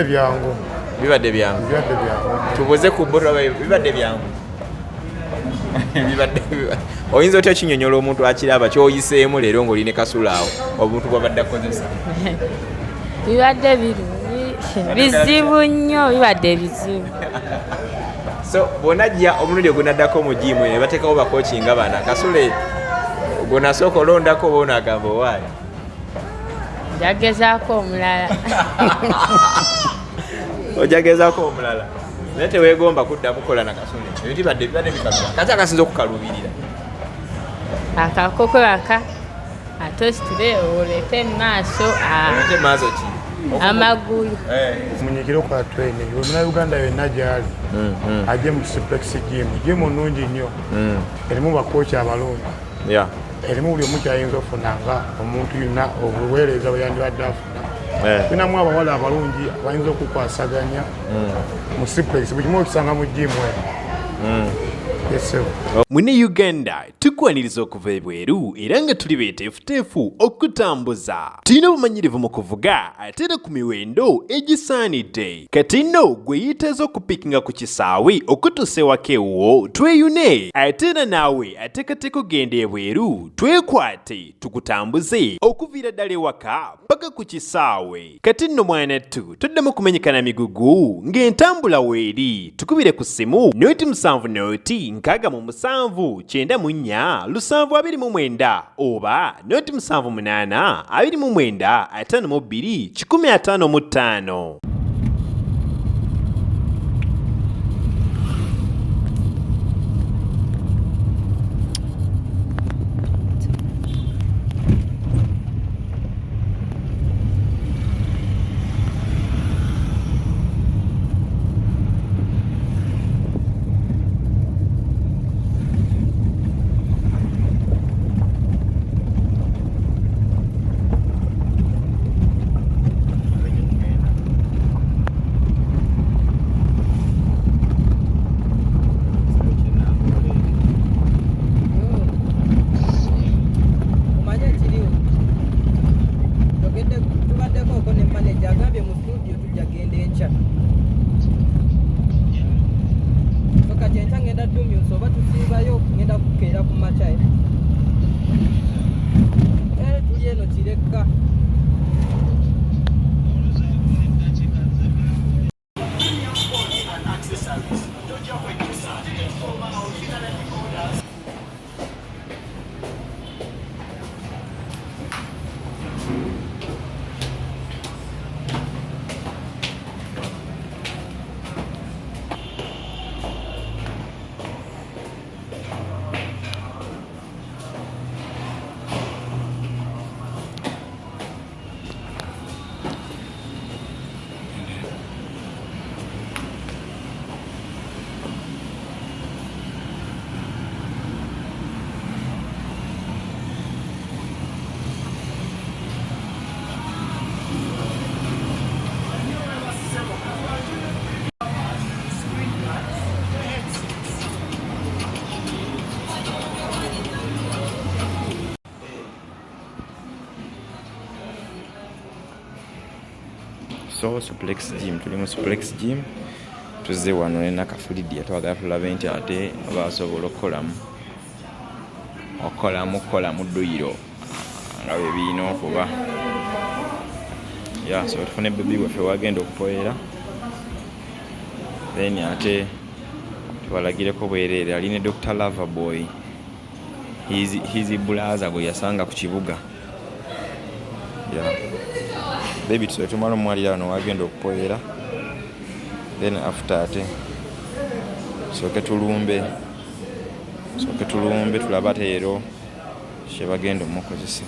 byangu bibadde byangu tubuze ku botolo bibadde byangu oyinza otya kinyonyola omuntu akiraba kyoyiseemu leero ng'oline kasula awo omuntu gwabadde akozesa bibadde bizibu nnyo bibadde bizibu so bw'onajja omulundi ogunaddako mu jimu ne bateekawo bakochi nga bana kasule gwenasooka olondako oba onaagamba owaayo njagezaako omulala ojagezaako omulala naye teweegomba kuddamu kukola na kasule ebintu bibadde bikakula kati akasinza okukalubirira akakoko aka ate situle olete maaso ki amagulu munyigire okwa training omuna Uganda yonna gyali ajje mu Suplex Gym nnungi nnyo erimu bakochi abalungi erimu buli omu kyayinza ofuna nga omuntu yonna obuweereza bwe yandibadde afuna tunamu abawala abalungi abayinza okukwasaganya mu Suplex buli kimu okisanga mu gym Mune Uganda tukwaniriza okuva ebweru era nga tuli beeteefuteefu okutambuza. Tulina obumanyirivu mu kuvuga ate era ku miwendo egisaanidde. Kati nno gwe yeetaaza okupikinga ku kisaawe okutuusa ewaka ewuwo tweyune ate era naawe ateekateeka ogenda ebweru twekwate tukutambuze okuviira ddala ewaka paka ku kisaawe. Kati nno mwanattu toddamu kumenyekana migugu ng'entambula weeri tukubire ku ssimu noti 7 noti 694 oba noti 78 So Suplex Gym, tuli mu Suplex Gym tuzze wano ne Nakafu Lydia twagala tulabe nti ate basobola okukolamu dduyiro nga bwe birina okuba so tufune bebi waffe wagenda okupoera then ate tubalagireko bwereere ali ne Dr. Loverboy his blaza gwe yasanga ku kibuga baby tusobola tumala omwalira wano wagenda okupoera then after ate soke tulumbe tulabe ate leero kye bagenda omukozesa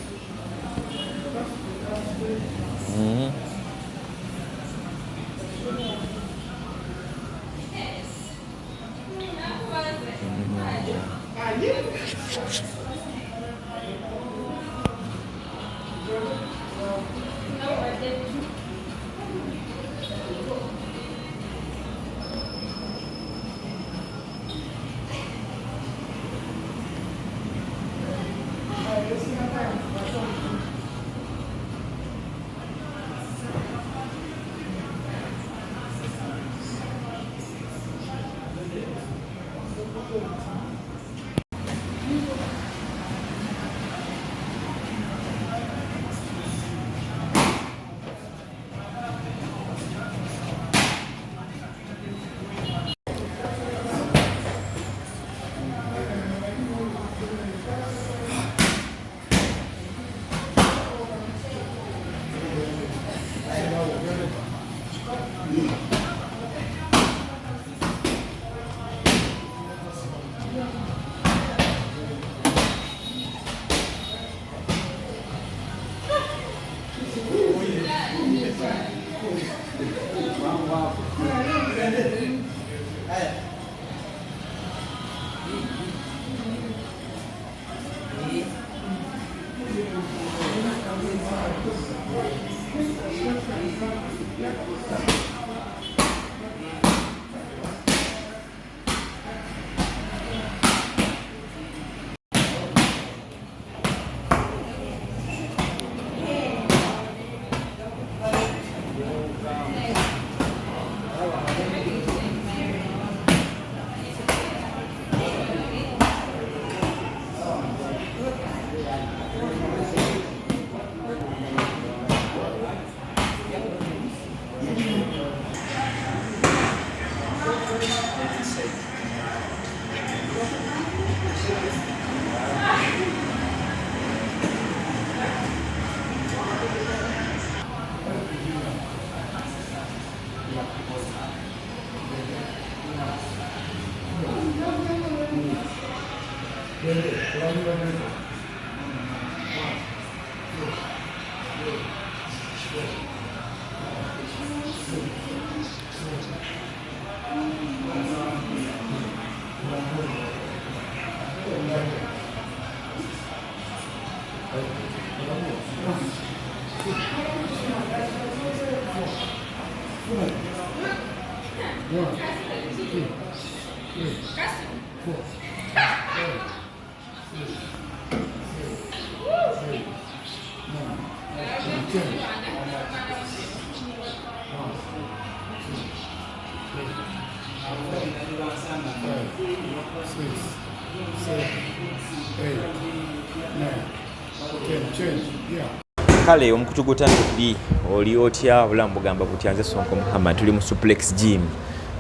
Kale omukutuguta ndi oli otya bulamu bugamba butya nze Sonko Muhammad tuli mu Suplex Gym.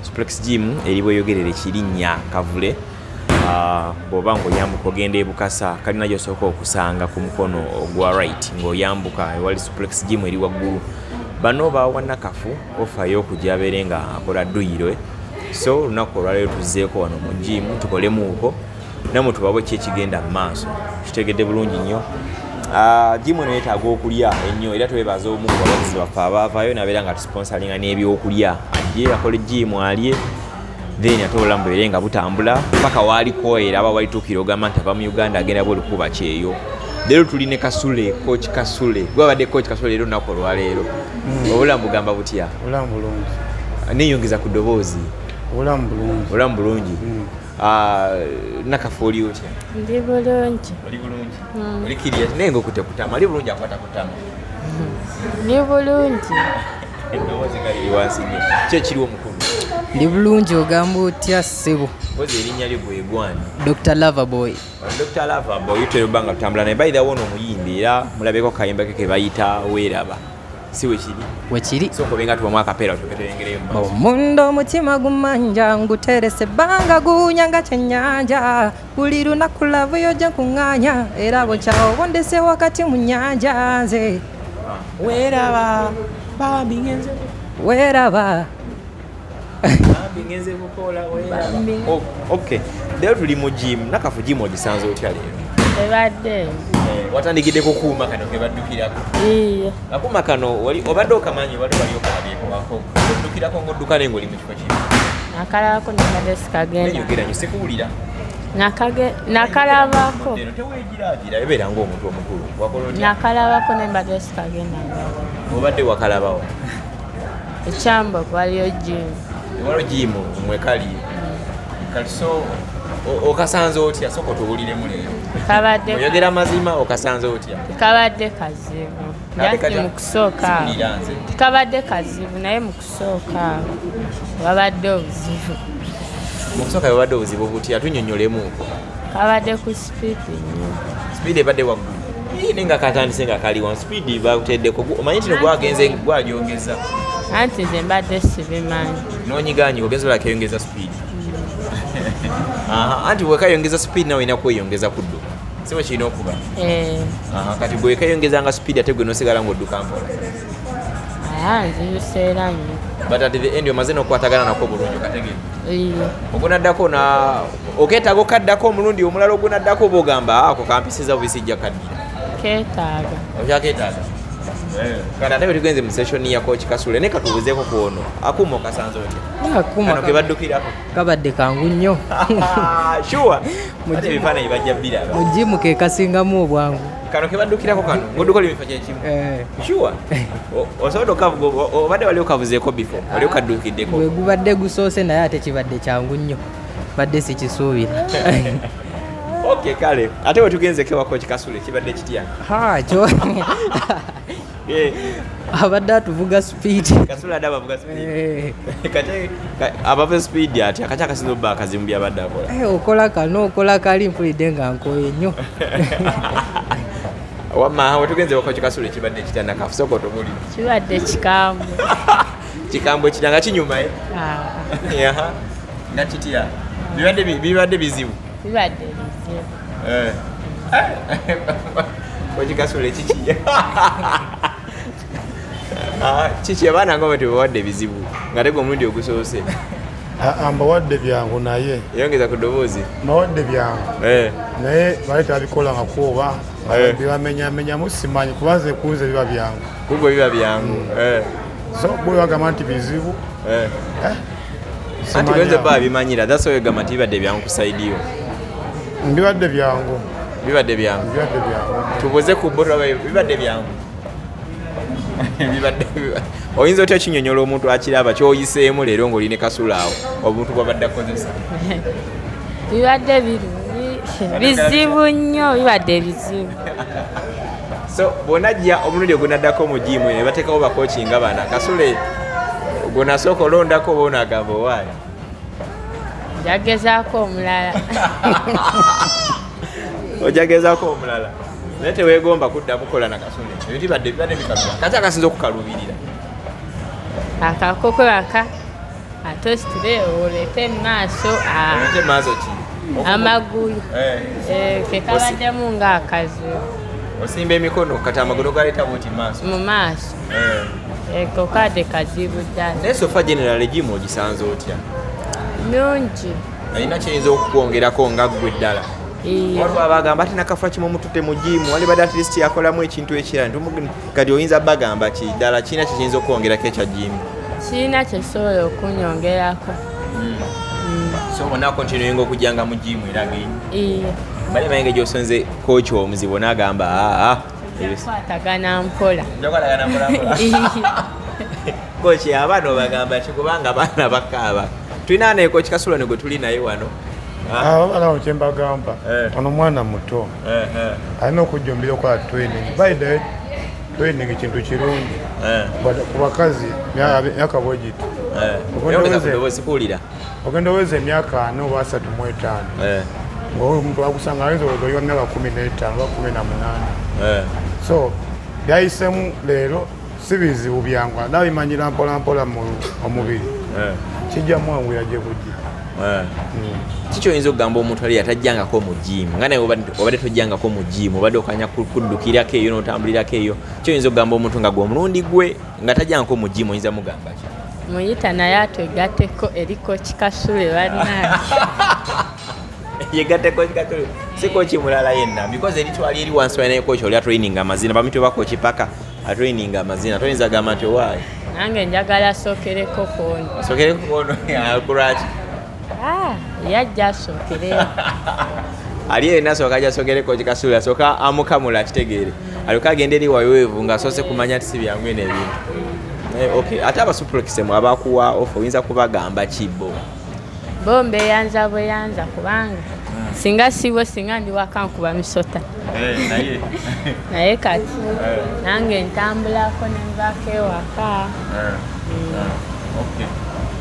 Suplex Gym eri bweyogerera ekirinnya kavule bw'oba ng'oyambuka ogenda e Bukasa kalina gy'osooka okusanga ku mukono ogwa right ng'oyambuka ewali Suplex Gym eri waggulu. Bano bawa Nakafu ofa y'okujja abeere nga akola dduyiro. So olunaku olwaleero tuzzeeko wano mu gym tukolemuuko namwe tubawe ki ekigenda mu maaso tutegedde bulungi nnyo. Gym eno yeetaaga okulya ennyo era twebaza omu ku bawagizi baffe abaavaayo nabeera nga tusponsalinga n'ebyokulya ajje akole gym alye then ate obulamu bubeere nga butambula paka waaliko era aba walituukira ogamba nti ava mu Uganda agenda bwolikuba kyeyo. Leero tuli ne Kasule, Coach Kasule. Gwe abadde Coach Kasule leero olunaku olwaleero. Obulamu bugamba butya? Obulamu bulungi. Neeyongeza ku ddoboozi. Obulamu bulungi. Obulamu bulungi. Nakafu oli otya? Ndi bulungi. Oli bulungi. Oli kiriya naye ng'okutte kutama. Ali bulungi akwata kutama. Ndi bulungi. Eddoboozi nga liri wansi nnyo. Ki ekiriwo mukulu? Ndi bulungi ogamba otya ssebo? Mpozi erinnya lyo bwe gwani? Dr. Loverboy. Dr. Loverboy tutera obba nga tutambula naye by the way ono omuyimbi era mulabeko kayimba ke bayita weeraba. Si wekiri? Wekiri. Soko benga tubamu akapeera tuketerengereyo mu maaso. Omundo omutima gumanja nguterese ebbanga gunyanga kyennyanja buli lunaku lavu yojja kuŋŋaanya era bwekyawo bondese wakati mu nnyanja nze. Weeraba bambi ngenze. Weeraba. Bambi ngenze bukola weeraba. Okay. Leero tuli mu gym. Nakafu gym ogisanze otya leero? Ebadde. Watandikidde kukuuma kano ke baddukirako. Iya. Akuuma kano wali obadde okamanyi wali okalabyeko wako. Oddukirako ng'odduka naye ng'oli mu kifo kimu. Nakalabako nakadde sikagenda. Neyogera nnyo sikuwulira. Nakalabako. Teweegiraagira ebeera ng'omuntu omukulu. Wakola otya? Nakalabako naye mbadde sikagenda. Obadde wakalabawo. Ekyambo waliyo gym. Waliwo gym mwekali. Kati so okasanze otya soko tuwuliremu leero. Kabadde. Oyogera mazima okasanze otya? Kabadde kazibu. Yaki mu kusooka. Kabadde kazibu naye mu kusooka wabadde obuzibu. Mu kusooka wabadde obuzibu butya tunnyonnyolemuuko. Kabadde ku speed nnyo. Speed ebadde waggulu. Nenga katandise nga kali wan speed bakuteddeko omanyi nti gwagenzze gwajongeza. Anti nze mbadde sibimanyi. N'onyigaanyi ogenza olako eyongeza speed. Anti bwekayongeza speed nawe olina kweyongeza ku dduka si bwe kirina okuba. Kati bwekayongezanga speed ate gwe n'osigala ng'odduka mpola. Nziruseera nnyo. But at the end omaze n'okukwatagana nako bulungi okategeera. Ogunaddako okeetaaga okaddako omulundi omulala ogunaddako oba ogamba ako kampisiza bubisijja kaddira. Keetaaga. Okyakeetaaga. Kati ate bwe tugenze mu session ya Coach Kasule naye katubuuzeeko ku ono akuuma okasanze otya? Akuuma kano ke baddukirako. Kabadde kangu nnyo. Sure. Ate ebifaananyi bajja biraba. Mu gym ke kasingamu obwangu. Kano ke baddukirako kano ng'odduka oli mifo kyekimu. Sure. Osobola okavuga obadde wali okavuzeeko before wali okaddukiddeko. Bwe gubadde gusoose naye ate kibadde kyangu nnyo. Badde sikisuubira. Okay kale ate bwe tugenzeko ewa Coach Kasule kibadde kitya? Kyo. Abadde atuvuga speed. Kasule adde abavuga speed. Kate abavuga speed ati akati akasinza obba akazimu byabadde akola. Okola kano okola kali mpulidde nga nkoye nnyo. Wamma we tugenze ewa Coach Kasule kibadde kitya Nakafu soko tomuli. Kibadde kikambwe. Kikambwe kiranga kinyuma nga kitya? Bibadde bizibu. Bibadde bizibu. Coach Kasule kiki? Kiki abaana nga bwe tebawadde bizibu nga tegwe omulundi ogusoose. Mbawadde byangu naye. Yongeza ku ddoboozi. Mbawadde byangu. Naye bali tabikola nga kuba. Bamenyamu simanyi kubanze kuuze biba byangu. Kubwo biba byangu. So bwe bagamba nti bizibu. Anti benze ba bimanyira. That's why gamba nti bibadde byangu ku side yo. Bibadde byangu. Bibadde byangu. Tubuze ku botwa bibadde byangu. Oyinza otya kinyonyola omuntu akiraba kyoyiseemu leero ng'oline kasula awo omuntu gwabadde akozesa? Bibadde bizibu nnyo, bibadde bizibu. So bw'onajja omulundi ogunaddako mu jimu ne bateekawo bakokinga bana kasule gonasooka olondako oba onaagamba owaayo? Njagezaako omulala. Ojagezaako omulala naye teweegomba kuddamu kukola na kasule ebintu bibadde bikalubira kati akasinza okukalubirira akakoko aka atositule oleete maaso ki amagulu kekabaddemu ng'akazibu osimba emikono kati amagulu galeeta buti mu maaso eko kadde kazibu ddala. naye sofa general egimu ogisanze otya? Nyungi. alina kiyinza okukwongerako nga ggwe ddala? Waliwo abagamba ati Nakafu kimu mututte mu jimu wali badde at least yakolamu ekintu ekirala kati oyinza bagamba ki ddala kirina kiyinza okwongerako ekya jimu? Kirina kyesobola okunyongerako. So ona kontinuinga okujjanga mu jimu era genyi? Bali mayenge gyosonze kooki omuzibu n'agamba kwatagana mpola. Kooki abaana obagamba ki kubanga abaana bakaaba? Tulina neekooki Kasula gwe tuli naye wano. Abalawo kyembagamba ono mwana muto alina okujjumbira okukola training. By the way, training kintu kirungi ku bakazi myaka bwegiti ogenda oweza emyaka 4 oba 35 omuntu akusanga ayinza oyowa myaka 15 oba 18 so byayisemu leero si bizibu byangu nabimanyira mpolampola mu omubiri kijja mwanguya gye bujja. Kiki oyinza okugamba omuntu ali atajjangako mu jimu nga naye obadde tojjangako mu jimu obadde okanya kuddukirako eyo n'otambulirako eyo kyoyinza okugamba omuntu nga gwe omulundi gwe nga tajjangako mu jimu oyinza mugamba ki? Muyita naye atwegatteko eriko kikasule bannange. Yegatteko kikasule si kooki mulala yenna because eritwali eri wansi walinayo kooki oli atraining amazina bamitwe bakooki paka atraining amazina toyinza gamba nti owaayi nange njagala asookereko kono. Sookereko kono akulaki? Yajja asookereyo. Ali yenna asooka ajja asookereko kikasule asooka amukamula akitegeere alyoka agenda eri waweevu ng'asoose kumanya ti si byangu eno ebintu. Ate abasuplexemu abakuwa ofa oyinza kubagamba kibbo? Bo mbeeyanza bweyanza kubanga singa sibo singa ndi waka nkuba misota naye kati nange ntambulako nenvaako ewaka.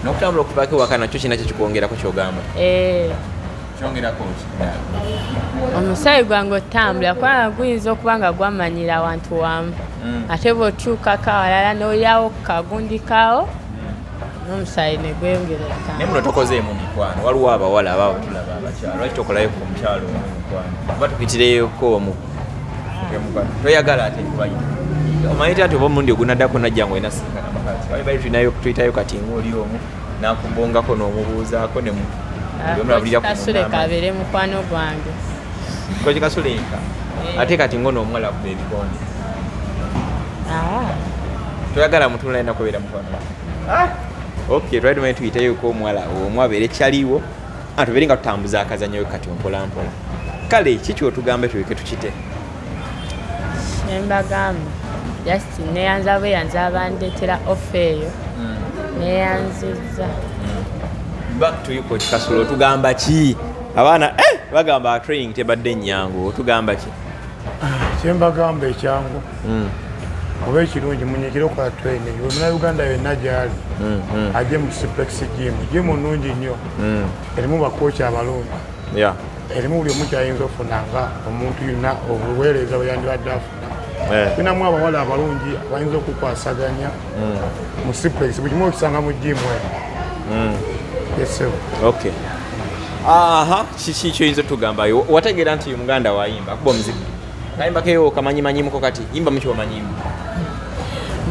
N'okutambula okuvaako ewaka nakyo kirina kye kikwongerako kyogamba? Kyongerako ki? Omusaayi gwange otambula kubanga guyinza okuba nga gwamanyira awantu wamu ate bw'otuukako awalala n'olyawo ku kagundi kaawo n'omusaayi ne gweyongera otambula. Naye muno tokozeemu mikwano waliwo abawala abaabo tulaba abakyalo lwaki tokolayo ku mukyalo omukwano oba tukitireeko omu toyagala ate kubayita omanyite ati oba omundi ogunaddako najja ngo olina sinkana makazi wali bali tuyitayo kati ng'oli omu n'akubongako n'omubuuzaako ne Kasule kabeere mukwano gwange. Kooki Kasule nka ate kati ngono omuwala akuba ebikonde toyagala mutunula yina kubeera mukwano gwange? Twali tumanyi tuyitayoko omuwala omu abeere kyaliwo tubeere nga tutambuza akazanyo kati mpolampola. Kale kiki otugambe tuleke tukite? Embagamba just neyanza bweyanza abandeetera ofa eyo neyanziza. Back to you Coach Kasule otugamba ki? Abaana bagamba training tebadde nnyangu otugamba ki? Kyembagamba ekyangu oba ekirungi munyekere okukola training Uganda yonna gyali ajje mu Suplex Gym. Gym nnungi nnyo erimu bakooki abalungi erimu buli omu kyayinza ofuna nga omuntu yonna obuweereza bwe yandibadde afuna. Tulinamu abawala abalungi bayinza okukwasaganya mu Suplex buli kimu okisanga mu gym eyo. Kiki kyoyinza otugambayo? Wategeera nti Muganda wayimba akuba omuziki kayimbakeyo kamanyimanyimuko kati yimba mukyomanyimu.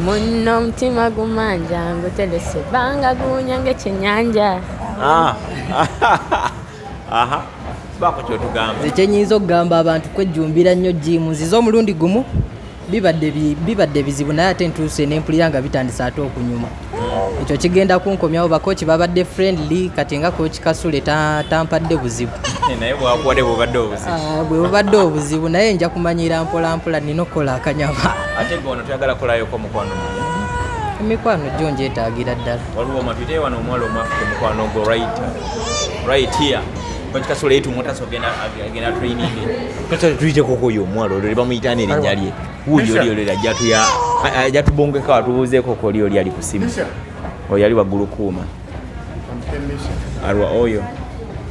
Muno omutima gumanja nguterese banga gunya ng'ekyenyanja aha bako kyotugamba ekyenyinza okugamba abantu kwejjumbira nnyo jimu nziza omulundi gumu bibadde bizibu naye ate ntuuse n'empulira nga bitandise ate okunyuma ekyo kigenda kunkomyawo bakoki babadde friendly kati nga koki Kasule tampadde buzibu naye bwakuwadde bwebubadde obuzibu naye nja kumanyira mpolampola nina okukola akanyama ate gono toyagala kulayoko mukwano emikwano gyo ngyetaagira ddala waliwo mapite wano omuwala omwafrika mukwano gwo right here koki Kasule yetumutaso agenda training tuyite koko oyo omuwala olwo bamuyitana erinnya lye wuyo oli ajatubongeka watubuuzeeko ko oli ali ku simu oyo ali waggulu kuuma alwa oyo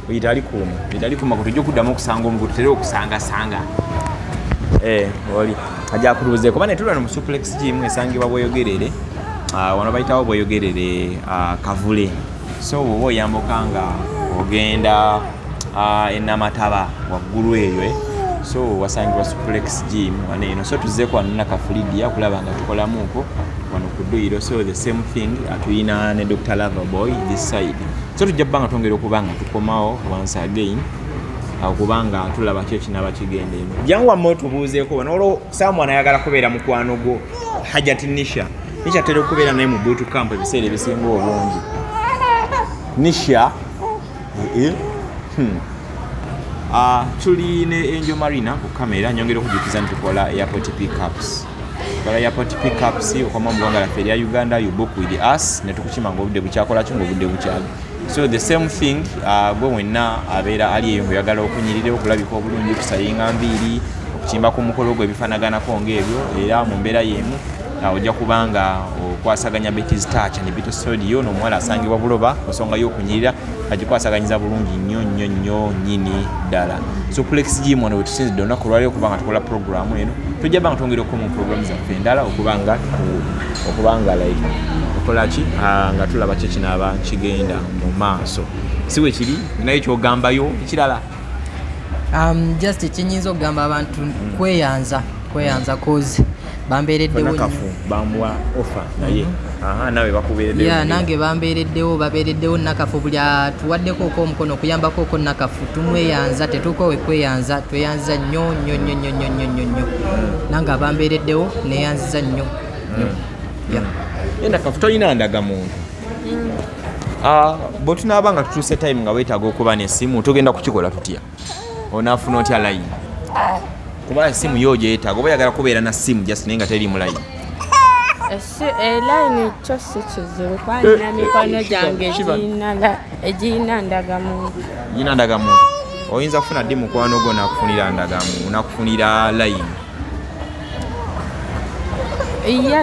oyita ali kuuma kutujja okuddamu okusanga omuntu tutere okusangasanga oli ajja kutubuuzeeko bane tulwana mu Suplex Gym esangibwa Bweyogerere wano bayitawo Bweyogerere Kavule so oba oyambuka nga ogenda enamataba waggulu eyo so wasangibwa Suplex Gym waneeno so tuzzeeko wano Nakafu Lydia kulaba nga tukolamuuko wano ku dduyiro so the same thing atuyina ne Dr. Loverboy this side so tujja bbanga twongera okubanga tukomawo once again okubanga tulaba kyo kinaba kigenda eno jangu wamma tubuuzeeko wano olwo someone ayagala kubeera mukwano gwo Hajat Nisha atera okubeera naye mu boot camp ebiseera ebisinga obungi Nisha tuli ne Angel Marina ku kamera nyongera okujukiza nti tukola airport pickups okoma mu ggwanga lyaffe erya Uganda you book with us ne tukukima ng'obudde bukyakola ki ng'obudde bukyali so the same thing gwe wenna abeera ali eyo ng'oyagala okunyirira okulabika obulungi kusayinga mbiiri okukimba ku mukolo gwe ebifanaganako ng'ebyo era mu mbeera y'emu ojja kubanga okwasaganya Betty's Touch ne Bito Studio n'omuwala asangibwa Buloba ku nsonga y'okunyirira agikwasaganyiza bulungi nnyo nyini ddala Suplex Gym wano wetusinzidde olunaku lwaliro okubanga tukola programu eno tujja banga twongera okumu programu zaffe endala okubanga like okolaki nga tulaba kyo kinaaba kigenda mu maaso si we kiri naye kyogambayo ekirala just ekyenyinza okugamba abantu kweyanza kozi bambeereddewo bamuwa offer naye nawe bakubeereddewo nange babeereddewo Nakafu buli atuwaddeko omukono okuyambako oko Nakafu tumweyanza tetukowe kweyanza tweyanza nnyo nange abambeereddewo neyanziza nnyo Nakafu tolina ndagamuntu bwe tunaaba nga tutuuse time nga weetaaga okuba n'essimu tugenda kukikola tutya onaafuna otya line kuba essimu yo gyetaaga oba oyagala kubeera na ssimu just naye nga teri mu line line kyo si kizibu kwanina mikono gyange egiyina ndagamuntu oyinza kufuna ddi mukwano gwo nakufunira nakufunira line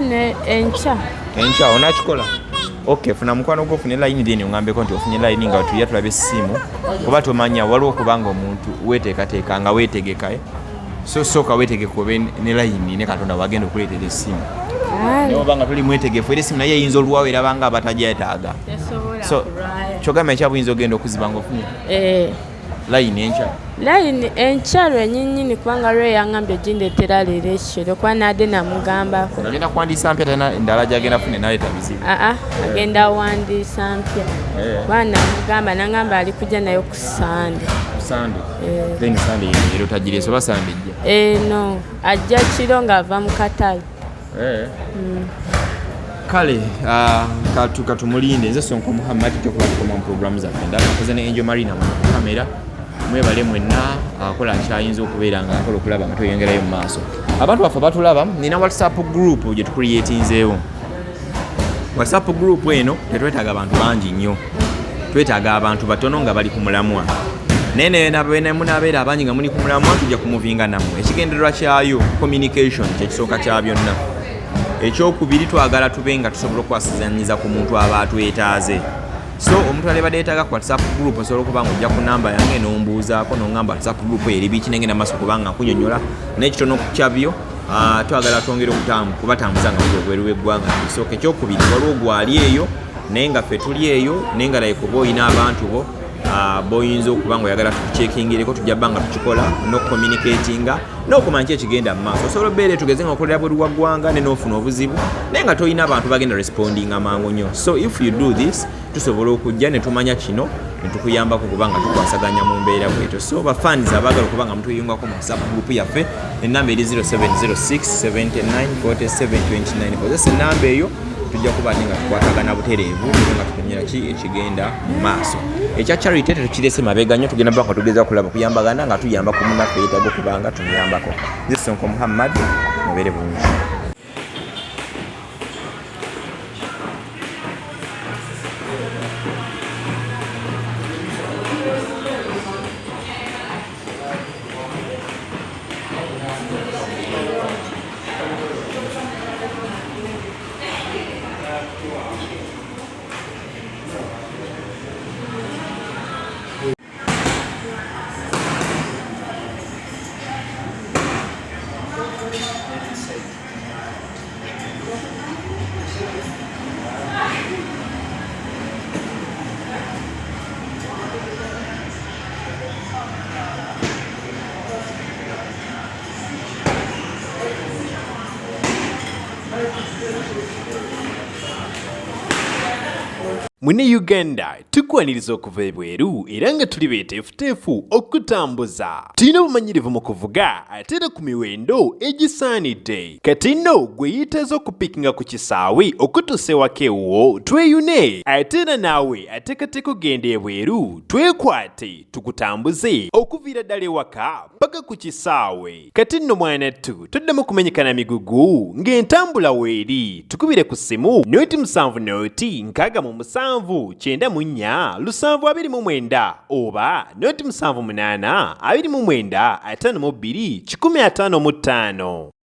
ne enkya onakikola okay funa mukwano gwo ofune line then ongambeko nti ofunye line nga tuya tulaba essimu oba tomanya waliwo okubanga omuntu weteekateeka nga weetegeka so soka weetegeka obe ne line ne Katonda wagenda okuleetera essimu naye obanga tuli mwetegefu era essimu naye eyinza olwawo era banga abatagyetaaga so kyogamba ekya buyinza ogenda okuziba nga ofunye line enkya lwenyinyini kubanga lwe yangambye gindeetera leero ekiro kuba naadde namugambako agenda kuwandiisa mpya tena endala gyagenda fune naleeta bizibu agenda wandiisa mpya kuba namugamba nangamba ali kujja nayo ku Sande then Sande ero tagireso ba Sande ejja no ajja kiro ng'ava mu katale kale katumulinde nze Sonko Muhammad kyokuba mu programu zaffe ndala koze ne Angel Marina mu kamera mwebale mwenna akola kyayinza okubeera nga akola okulaba nga tweyongerayo mu maaso abantu baffe batulaba nina WhatsApp group gye tukuliyetinzeewo WhatsApp group eno tetwetaaga abantu bangi nnyo twetaaga abantu batono nga bali ku mulamwa naye munabeera abangi nga muli ku mulamwa tujja kumuvinga nammwe ekigendererwa kyayo communication kyekisooka kya byonna ekyokubiri twagala tube nga tusobola okwasizanyiza ku muntu aba atwetaaze so omuntu alibadde yeetaaga ku WhatsApp group osobola okuba nga ojja ku namba yange n'ombuuzaako n'ongamba WhatsApp group eri biki nengenda maaso kubanga nkunyonnyola n'ekitono ku kyabyo twagala twongere kubatambuza nga buli obweru bw'eggwanga kisooka ekyokubiri waliwo gwali eyo naye nga ffe tuli eyo naye nga like oba oyina abantu bo boyinza okuba nga oyagala tukuceekingireko tujja bbanga tukikola n'okucommunicatinga n'okumanya ki ekigenda mu maaso osobola obeere tugeze nga okolera bweru wa ggwanga ne n'ofuna obuzibu naye nga tolina abantu bagenda respondinga mangu nnyo so if you do this tusobola okujja ne tumanya kino ne tukuyambako kubanga tukwasaganya mu mbeera bwetyo. So bafans abaagala okubanga mutuyungako mu WhatsApp group yaffe, ennamba eri 0706 79 47 29. Kozesa ennamba eyo tujja kuba nga tukwatagana butereevu nga tukunyira ki ekigenda mu maaso. Ekya charity tukirese mabega nnyo, tugenda banga tugeza kulaba kuyambagana nga tuyamba ku munnaffe yeetaaga okubanga tumuyambako. Nze Sonko Muhammad, mubeere bulungi. Mune Uganda tukwaniriza okuva ebweru era nga tuli beeteefuteefu okutambuza. Tulina obumanyirivu mu kuvuga ate era ku miwendo egisaanidde. Kati nno gwe yeetaaza okupikinga ku kisaawe okutuusa ewaka ewuwo tweyune, ate era naawe ateekateeka okugenda ebweru twekwate tukutambuze okuviira ddala ewaka paka ku kisaawe. Kati nno mwanattu toddamu kumenyekana migugu ng'entambula weeri. Tukubire ku ssimu noti 7 noti 6 94 729 oba noti 78 29 52 155.